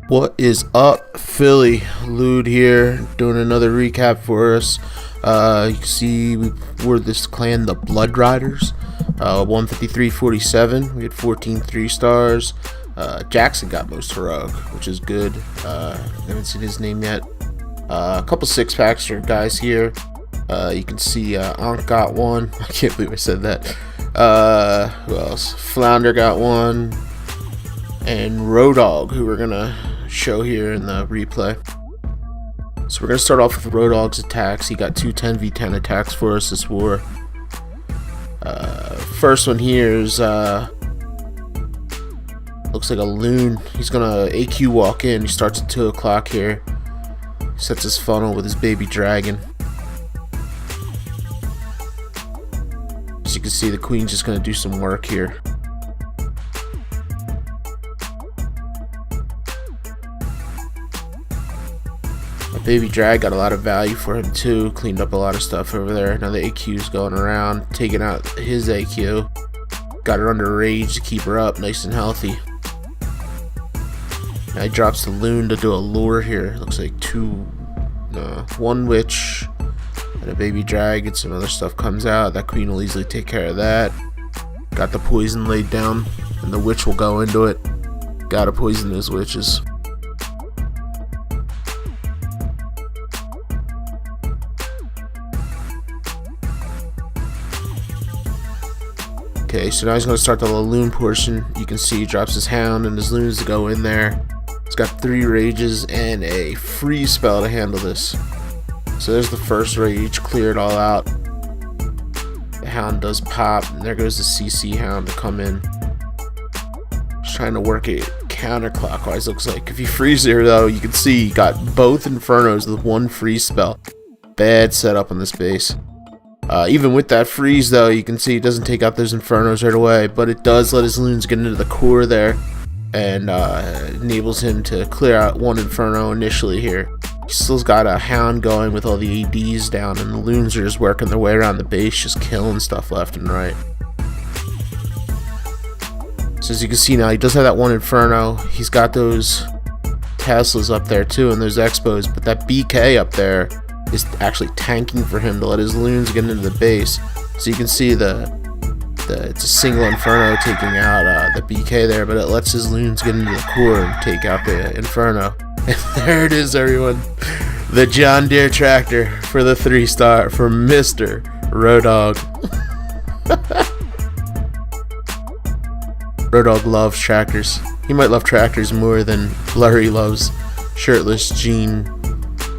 What is up, Philly? Lude here, doing another recap for us. You can see we were this clan, the Bloodriders. 153.47. We had 14 3-stars. Jackson got most heroic, which is good. Haven't seen his name yet. A couple 6-packs for guys here. You can see Enc got one. I can't believe I said that. Who else? Flounder got one. And Rodog, who we're gonna show here in the replay. So we're gonna start off with Rodog's attacks. He got two 10v10 attacks for us this war. First one here is looks like a loon. He's gonna AQ walk in. He starts at 2 o'clock here. Sets his funnel with his baby dragon. As you can see, the queen's just gonna do some work here. Baby Drag got a lot of value for him too, cleaned up a lot of stuff over there. Now the AQ's going around, taking out his AQ. Got her under rage to keep her up nice and healthy. Now he drops the loon to do a lure here. Looks like one witch and a baby drag, and some other stuff comes out. That queen will easily take care of that. Got the poison laid down, and the witch will go into it. Gotta poison those witches. Okay, so now he's going to start the loon portion. You can see he drops his hound and his loons to go in there. He's got 3 rages and a free spell to handle this. So there's the first rage, clear it all out. The hound does pop, and there goes the CC hound to come in. Just trying to work it counterclockwise, looks like. If you freeze there though, you can see he got both Infernos with 1 free spell. Bad setup on this base. Even with that freeze though, you can see it doesn't take out those Infernos right away, but it does let his loons get into the core there, and enables him to clear out 1 Inferno initially here. He still's got a hound going with all the ADs down, and the loons are just working their way around the base, just killing stuff left and right. So as you can see now, he does have that 1 Inferno. He's got those Teslas up there too, and those Expos, but that BK up there is actually tanking for him to let his loons get into the base. So you can see it's a single Inferno taking out the BK there, but it lets his loons get into the core and take out the Inferno. And there it is, everyone. The John Deere tractor for the 3-star for Mr. Rodog. Rodog loves tractors. He might love tractors more than Blurry loves shirtless jean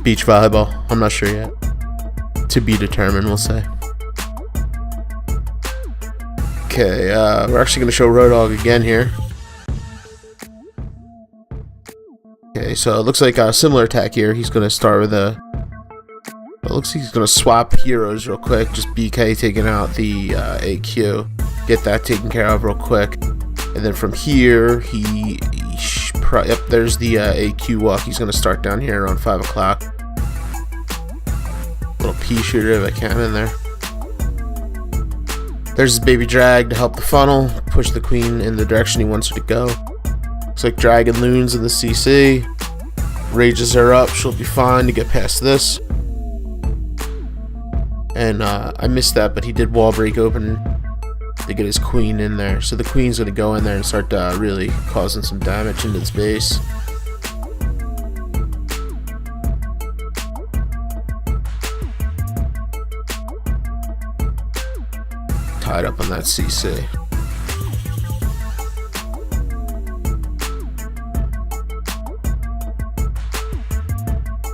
beach volleyball. I'm not sure yet. To be determined, we'll say. Okay, we're actually going to show Rodog again here. Okay, so it looks like a similar attack here. He's going to start with it looks like he's going to swap heroes real quick. Just BK taking out the AQ. Get that taken care of real quick. And then from here, yep, there's the AQ walk. He's going to start down here around 5 o'clock. Little pea shooter if I can in there. There's his baby drag to help the funnel, push the queen in the direction he wants her to go. Looks like dragon loons in the CC. Rages her up, she'll be fine to get past this. And I missed that, but he did wall break open to get his queen in there. So the queen's going to go in there and start really causing some damage into its base. Tied up on that CC.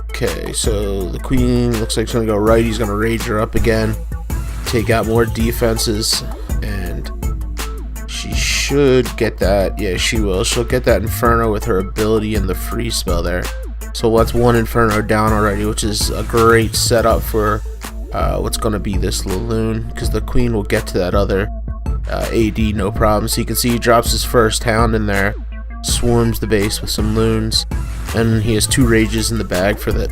Okay, so the queen looks like she's going to go right. He's going to rage her up again. Take out more defenses. And she should get that. Yeah, she will. She'll get that Inferno with her ability and the free spell there. So that's 1 Inferno down already, which is a great setup for what's going to be this little loon, because the queen will get to that other AD no problem. So you can see he drops his first hound in there, swarms the base with some loons, and he has 2 rages in the bag for that.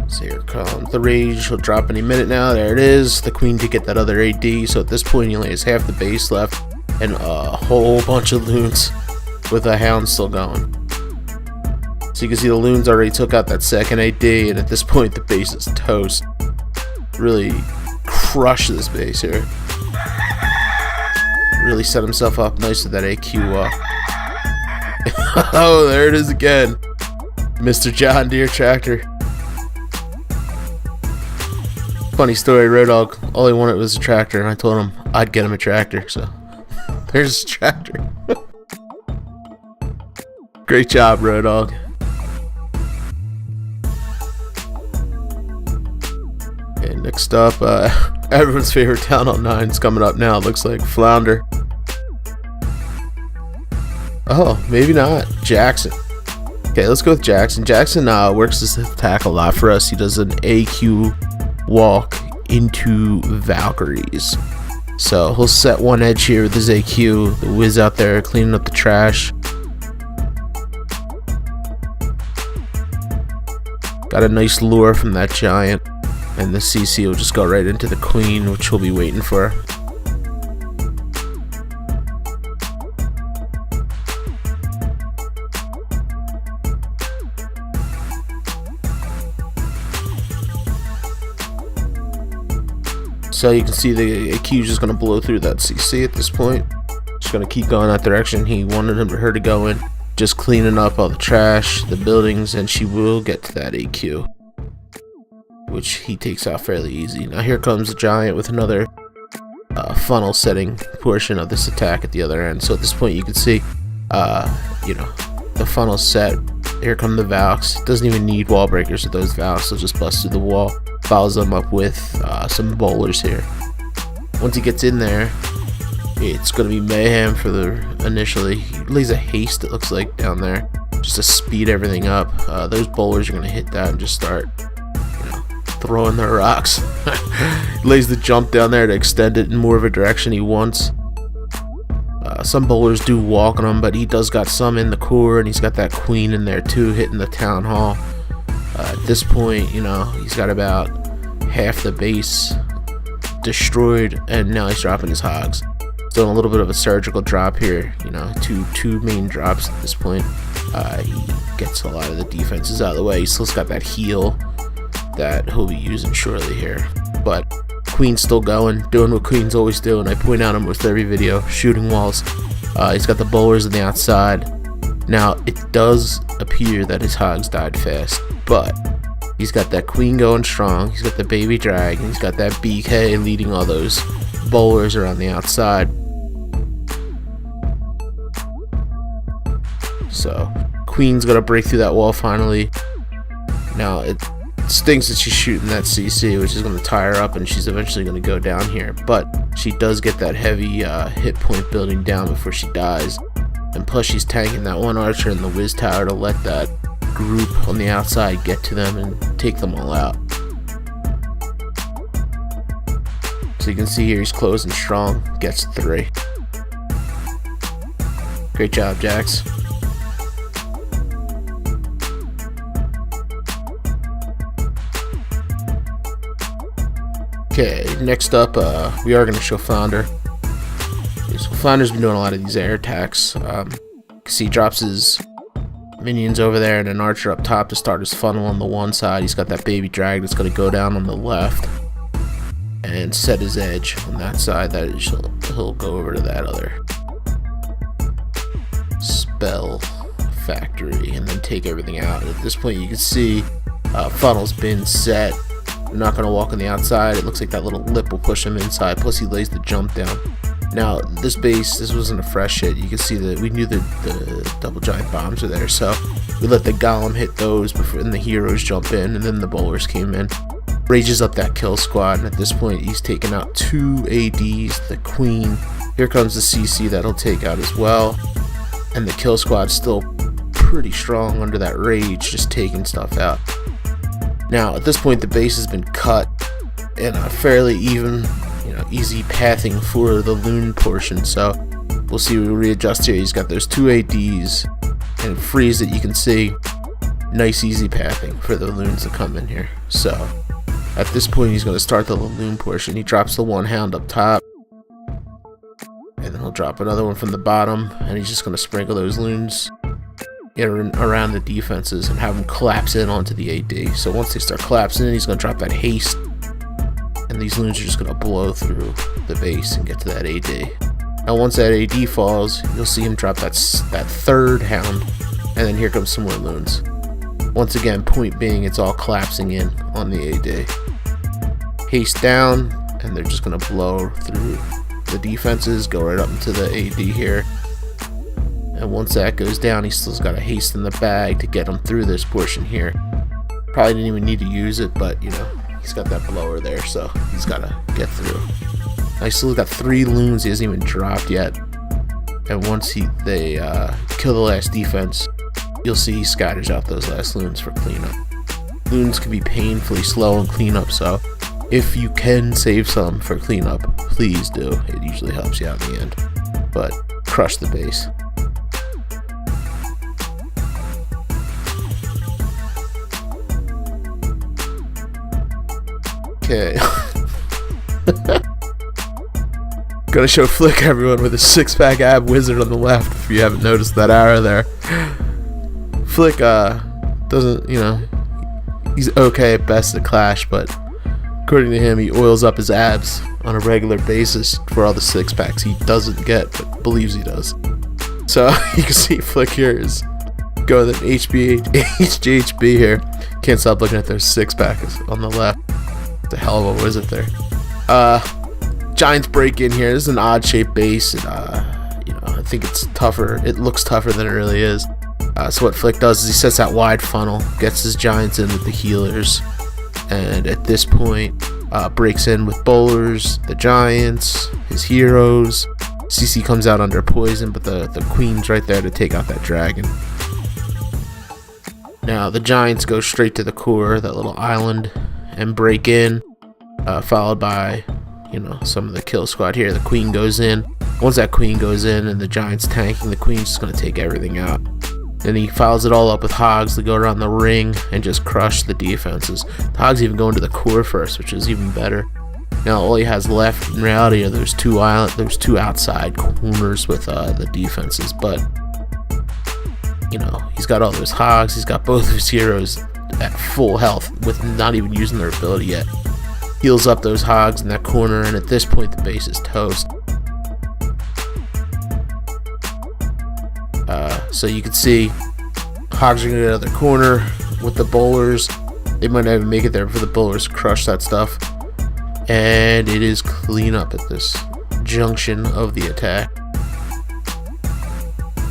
So here comes the rage. He'll drop any minute now. There it is. The queen to get that other AD. So at this point he only has half the base left and a whole bunch of loons with a hound still going. So you can see the loons already took out that second AD, and at this point the base is toast. Really crush this base here. Really set himself up nice with that AQ. Oh, there it is again. Mr. John Deere tractor. Funny story, Road Dog, all he wanted was a tractor, and I told him I'd get him a tractor, so there's his tractor. Great job, Road Dog. Okay, next up, everyone's favorite town on 9 is coming up now. It looks like Flounder. Oh, maybe not. Jackson. Okay, let's go with Jackson. Jackson works this attack a lot for us. He does an AQ walk into Valkyries. So he'll set one edge here with his AQ. The Wiz out there cleaning up the trash. Got a nice lure from that giant. And the CC will just go right into the Queen, which we'll be waiting for. So you can see the AQ is just going to blow through that CC at this point. Just going to keep going that direction he wanted her to go in. Just cleaning up all the trash, the buildings, and she will get to that AQ, which he takes out fairly easy. Now here comes the giant with another funnel setting portion of this attack at the other end. So at this point you can see, the funnel set. Here come the Valks. Doesn't even need wall breakers with those Valks. They'll just bust through the wall. Follows them up with some bowlers here. Once he gets in there, it's going to be mayhem for the initially. He lays a haste, it looks like, down there, just to speed everything up. Those bowlers are going to hit that and just start throwing their rocks. Lays the jump down there to extend it in more of a direction he wants. Some bowlers do walk on him, but he does got some in the core, and he's got that Queen in there too, hitting the town hall. At this point, he's got about half the base destroyed, and now he's dropping his hogs. Doing a little bit of a surgical drop here, two main drops at this point. He gets a lot of the defenses out of the way. He's still got that heal that he'll be using shortly here, but Queen's still going, doing what Queen's always do, and I point out almost every video, shooting walls. He's got the bowlers on the outside. Now it does appear that his hogs died fast, but he's got that Queen going strong. He's got the baby dragon. He's got that BK leading all those bowlers around the outside. So Queen's gonna break through that wall finally. Now it stinks that she's shooting that CC, which is going to tie her up, and she's eventually going to go down here, but she does get that heavy hit point building down before she dies, and plus she's tanking that one archer in the Wiz tower to let that group on the outside get to them and take them all out. So you can see here he's closing strong, gets 3. Great job, Jax. Okay, next up, we are going to show Flounder. So Flounder's been doing a lot of these air attacks. You can see he drops his minions over there and an archer up top to start his funnel on the one side. He's got that baby drag that's going to go down on the left and set his edge on that side. That is, he'll go over to that other spell factory and then take everything out. At this point you can see funnel's been set. They're not going to walk on the outside. It looks like that little lip will push him inside, plus he lays the jump down. Now this base, this wasn't a fresh hit. You can see that we knew the double giant bombs are there, so we let the golem hit those before, and the heroes jump in, and then the bowlers came in. Rages up that kill squad, and at this point he's taken out 2 ADs, the Queen. Here comes the CC that'll take out as well, and the kill squad's still pretty strong under that rage, just taking stuff out. Now at this point the base has been cut in a fairly even, easy pathing for the loon portion, so we'll see. We readjust here. He's got those 2 ADs, and freeze it. You can see nice easy pathing for the loons to come in here. So at this point he's going to start the loon portion. He drops the 1 hound up top, and then he'll drop another one from the bottom, and he's just going to sprinkle those loons around the defenses and have them collapse in onto the AD. So once they start collapsing in, he's going to drop that haste, and these loons are just going to blow through the base and get to that AD. Now once that AD falls, you'll see him drop that third hound, and then here comes some more loons. Once again, point being, it's all collapsing in on the AD. Haste down, and they're just going to blow through the defenses, go right up into the AD here. And once that goes down, he's still got a haste in the bag to get him through this portion here. Probably didn't even need to use it, but you know, he's got that blower there, so he's got to get through. Now he's still got 3 loons he hasn't even dropped yet. And once they kill the last defense, you'll see he scatters out those last loons for cleanup. Loons can be painfully slow in cleanup, so if you can save some for cleanup, please do. It usually helps you out in the end. But crush the base. Okay. Gonna show Flick everyone with a 6-pack ab wizard on the left, if you haven't noticed that arrow there. Flick doesn't, you know, he's okay at best at Clash, but according to him, he oils up his abs on a regular basis for all the 6-packs he doesn't get, but believes he does. So you can see Flick here is going with an HGHB here. Can't stop looking at their 6-pack on the left. It's a hell of a wizard there. Giants break in here. This is an odd shaped base, and you know, I think it's tougher. It looks tougher than it really is. So what Flick does is he sets that wide funnel, gets his giants in with the healers, and at this point breaks in with bowlers, the giants, his heroes. CC comes out under poison, but the queen's right there to take out that dragon. Now the giants go straight to the core, that little island, and break in, followed by, you know, some of the kill squad here. The queen goes in. Once that queen goes in and the giant's tanking, the queen's just going to take everything out. Then he follows it all up with hogs to go around the ring and just crush the defenses. The hogs even go into the core first, which is even better. Now all he has left in reality are those two outside corners with the defenses, but you know, he's got all those hogs. He's got both his heroes at full health with not even using their ability yet. Heals up those hogs in that corner, and at this point the base is toast. So you can see hogs are going to go to the corner with the bowlers. They might not even make it there for the bowlers to crush that stuff. And it is clean up at this junction of the attack.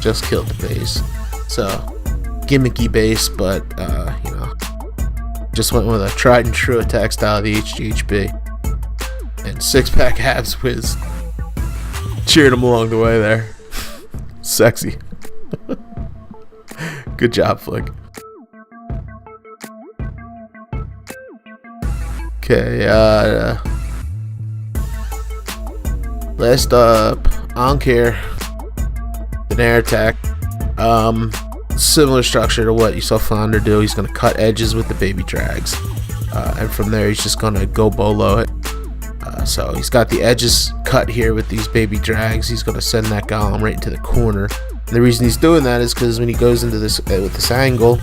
Just killed the base. So gimmicky base, but you know, just went with a tried and true attack style of the HGHB. And 6-pack abs whiz cheered him along the way there. Sexy. Good job, Flick. Okay, last up, Enc here. An air attack. Similar structure to what you saw Flounder do. He's going to cut edges with the baby drags. And from there, he's just going to go bolo it. So he's got the edges cut here with these baby drags. He's going to send that golem right into the corner. And the reason he's doing that is because when he goes into this with this angle,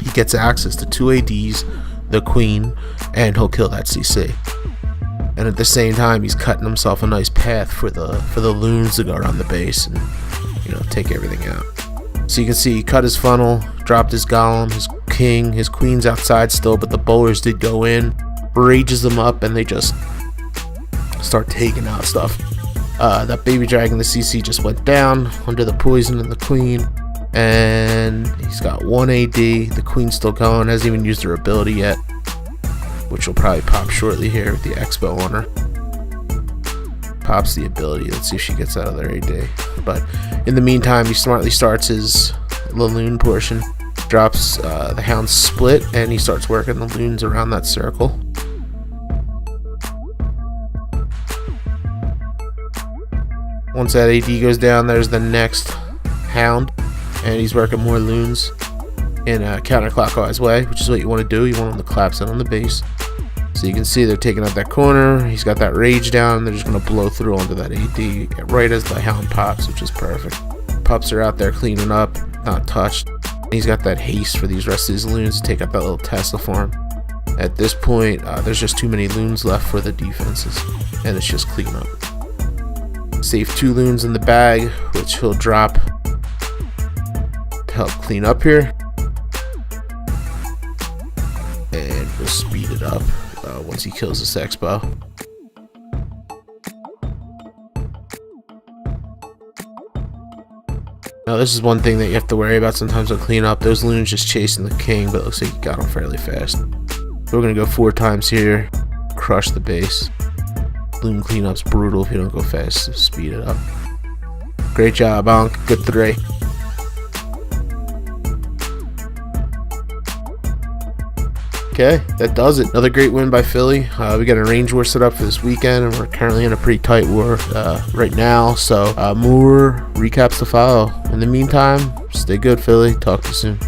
he gets access to 2 ADs, the queen, and he'll kill that CC. And at the same time, he's cutting himself a nice path for the loons to go around the base and, you know, take everything out. So you can see he cut his funnel, dropped his golem, his king, his queen's outside still, but the bowlers did go in, rages them up, and they just start taking out stuff. That baby dragon, the CC, just went down under the poison and the queen, and he's got 1 AD. The queen's still going, hasn't even used her ability yet, which will probably pop shortly here with the Expo on her. Pops the ability. Let's see if she gets out of there AD. But in the meantime, he smartly starts his loon portion, drops the hound split, and he starts working the loons around that circle. Once that AD goes down, there's the next hound, and he's working more loons in a counterclockwise way, which is what you want to do. You want them to collapse in on the base. So you can see they're taking out that corner. He's got that rage down, and they're just going to blow through onto that AD right as the hound pops, which is perfect. Pups are out there cleaning up, not touched. He's got that haste for these rest of his loons to take out that little Tesla farm. At this point, there's just too many loons left for the defenses, and it's just clean up. Save 2 loons in the bag, which he'll drop to help clean up here. And we'll speed it up once he kills this Expo. Now this is one thing that you have to worry about sometimes on cleanup. Those loons just chasing the king, but it looks like you got him fairly fast. We're going to go 4 times here, crush the base. Loon cleanup's brutal if you don't go fast, so speed it up. Great job, Enc. Good 3. Okay, that does it. Another great win by Philly. We got a range war set up for this weekend, and we're currently in a pretty tight war right now. So more recaps to follow. In the meantime, stay good, Philly. Talk to you soon.